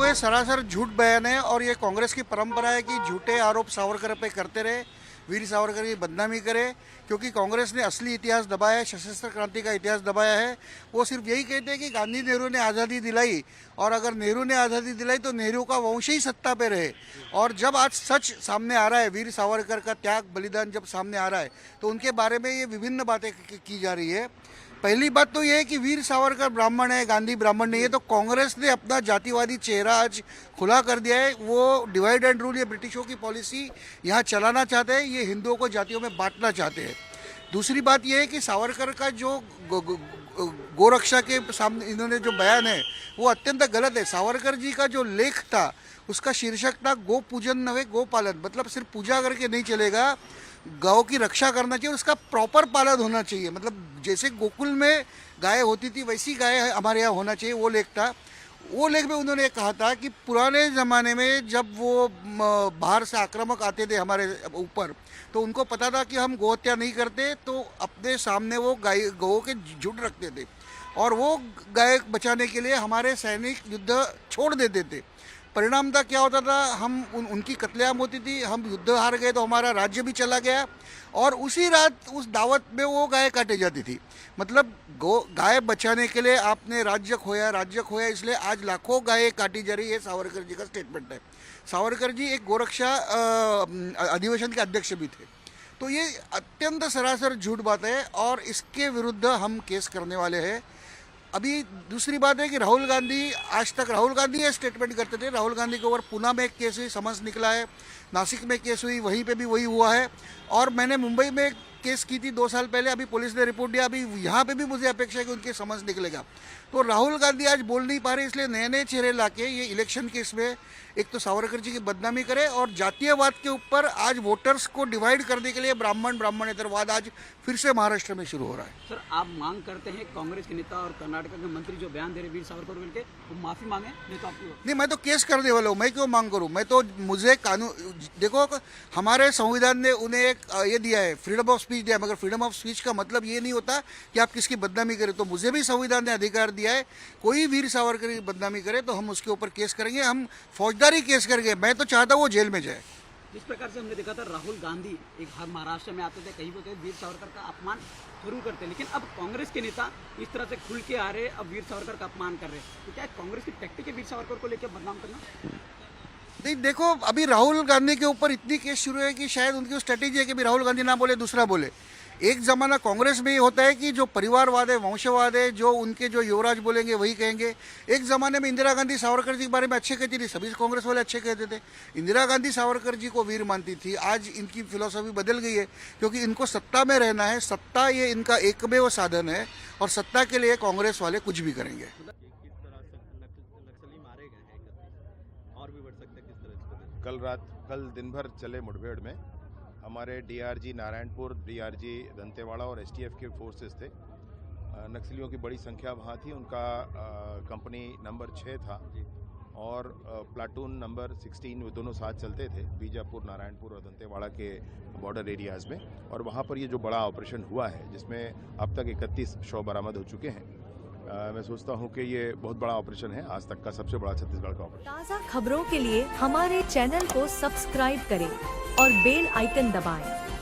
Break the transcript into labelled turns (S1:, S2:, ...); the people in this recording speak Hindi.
S1: देखो, ये सरासर झूठ बयान है और ये कांग्रेस की परंपरा है कि झूठे आरोप सावरकर पे करते रहे, वीर सावरकर की बदनामी करे, क्योंकि कांग्रेस ने असली इतिहास दबाया है, सशस्त्र क्रांति का इतिहास दबाया है। वो सिर्फ यही कहते हैं कि गांधी नेहरू ने आज़ादी दिलाई, और अगर नेहरू ने आज़ादी दिलाई तो नेहरू का वंश ही सत्ता पे रहे। और जब आज सच सामने आ रहा है, वीर सावरकर का त्याग बलिदान जब सामने आ रहा है, तो उनके बारे में ये विभिन्न बातें की जा रही है। पहली बात तो ये है कि वीर सावरकर ब्राह्मण है, गांधी ब्राह्मण नहीं है, तो कांग्रेस ने अपना जातिवादी चेहरा आज खुला कर दिया है। वो डिवाइड एंड रूल, ये ब्रिटिशों की पॉलिसी यहाँ चलाना चाहते हैं, ये हिंदुओं को जातियों में बांटना चाहते हैं। दूसरी बात ये है कि सावरकर का जो गोरक्षा के सामने इन्होंने जो बयान है वो अत्यंत गलत है। सावरकर जी का जो लेख था उसका शीर्षक था गो पूजन नवे गो पालन, मतलब सिर्फ पूजा करके नहीं चलेगा, गौ की रक्षा करना चाहिए और उसका प्रॉपर पालन होना चाहिए। मतलब जैसे गोकुल में गाय होती थी वैसी गाय हमारे यहाँ होना चाहिए, वो लेख था। वो लेख में उन्होंने कहा था कि पुराने ज़माने में जब वो बाहर से आक्रामक आते थे हमारे ऊपर, तो उनको पता था कि हम गोहत्या नहीं करते, तो अपने सामने वो गौ के झुंड रखते थे और वो गाय बचाने के लिए हमारे सैनिक युद्ध छोड़ देते थे। परिणाम था क्या होता था, हम उनकी कत्लेआम होती थी, हम युद्ध हार गए तो हमारा राज्य भी चला गया, और उसी रात उस दावत में वो गाय काटी जाती थी। मतलब गाय बचाने के लिए आपने राज्य खोया, इसलिए आज लाखों गायें काटी जा रही है। सावरकर जी का स्टेटमेंट है। सावरकर जी एक गोरक्षा अधिवेशन के अध्यक्ष भी थे। तो ये अत्यंत सरासर झूठ बात है और इसके विरुद्ध हम केस करने वाले हैं। अभी दूसरी बात है कि राहुल गांधी, आज तक राहुल गांधी ये स्टेटमेंट करते थे। राहुल गांधी के ऊपर पूना में एक केस हुई, समन्स निकला है, नासिक में केस हुई, वहीं पे भी वही हुआ है, और मैंने मुंबई में केस की थी 2 साल पहले, अभी पुलिस ने रिपोर्ट दिया, अभी यहाँ पे भी मुझे अपेक्षा है कि उनके समन्स निकलेगा। तो राहुल गांधी आज बोल नहीं पा रहे, इसलिए नए नए चेहरे लाके ये इलेक्शन के इसमें एक तो सावरकर जी की बदनामी करे और जातीयवाद के ऊपर आज वोटर्स को डिवाइड करने के लिए ब्राह्मणेतरवाद आज फिर से महाराष्ट्र में शुरू हो रहा है।
S2: सर, आप मांग करते हैं कांग्रेस के नेता और कर्नाटक के मंत्री जो बयान दे रहे वीर सावरकर को लेकर, वो माफी मांगे, नहीं तो आपको
S1: नहीं, मैं तो केस करने वाला हूँ, मैं क्यों मांग करूँ? मैं तो, मुझे कानून देखो, हमारे संविधान ने उन्हें एक ये दिया है, फ्रीडम ऑफ स्पीच दिया है, मगर फ्रीडम ऑफ स्पीच का मतलब ये नहीं होता कि आप किसकी बदनामी करें। तो मुझे भी संविधान ने अधिकार दिया है, कोई वीर सावरकर की बदनामी करे तो हम उसके ऊपर केस करेंगे, हम फौजदारी केस करेंगे। मैं तो चाहता हूँ वो जेल में जाए।
S2: जिस प्रकार से हमने देखा था राहुल गांधी एक महाराष्ट्र में आते थे, कहीं वो वीर सावरकर का अपमान जरूर करते, लेकिन अब कांग्रेस के नेता इस तरह से खुल के आ रहे, अब वीर सावरकर का अपमान कर रहे हैं, तो क्या कांग्रेस की टैक्टिक है वीर सावरकर को लेकर बदनाम करना?
S1: नहीं, देखो, अभी राहुल गांधी के ऊपर इतनी केस शुरू है कि शायद उनकी स्ट्रेटेजी है कि राहुल गांधी ना बोले दूसरा बोले। एक ज़माना कांग्रेस में ये होता है कि जो परिवारवाद है, वंशवाद है, जो उनके जो युवराज बोलेंगे वही कहेंगे। एक ज़माने में इंदिरा गांधी सावरकर जी के बारे में अच्छे कहती थी, सभी कांग्रेस वाले अच्छे कहते थे। इंदिरा गांधी सावरकर जी को वीर मानती थी। आज इनकी फिलॉसफी बदल गई है, क्योंकि इनको सत्ता में रहना है, सत्ता ये इनका एकमेव साधन है, और सत्ता के लिए कांग्रेस वाले कुछ भी करेंगे।
S3: कल दिन भर चले मुठभेड़ में हमारे डीआरजी नारायणपुर, डीआरजी दंतेवाड़ा और एसटीएफ के फोर्सेस थे। नक्सलियों की बड़ी संख्या वहाँ थी। उनका कंपनी नंबर 6 था और प्लाटून नंबर 16, वो दोनों साथ चलते थे बीजापुर, नारायणपुर और दंतेवाड़ा के बॉर्डर एरियाज़ में। और वहाँ पर ये जो बड़ा ऑपरेशन हुआ है, जिसमें अब तक 31 शव बरामद हो चुके हैं। मैं सोचता हूँ कि ये बहुत बड़ा ऑपरेशन है, आज तक का सबसे बड़ा छत्तीसगढ़ का ऑपरेशन।
S4: ताज़ा खबरों के लिए हमारे चैनल को सब्सक्राइब करें और बेल आइकन दबाएं।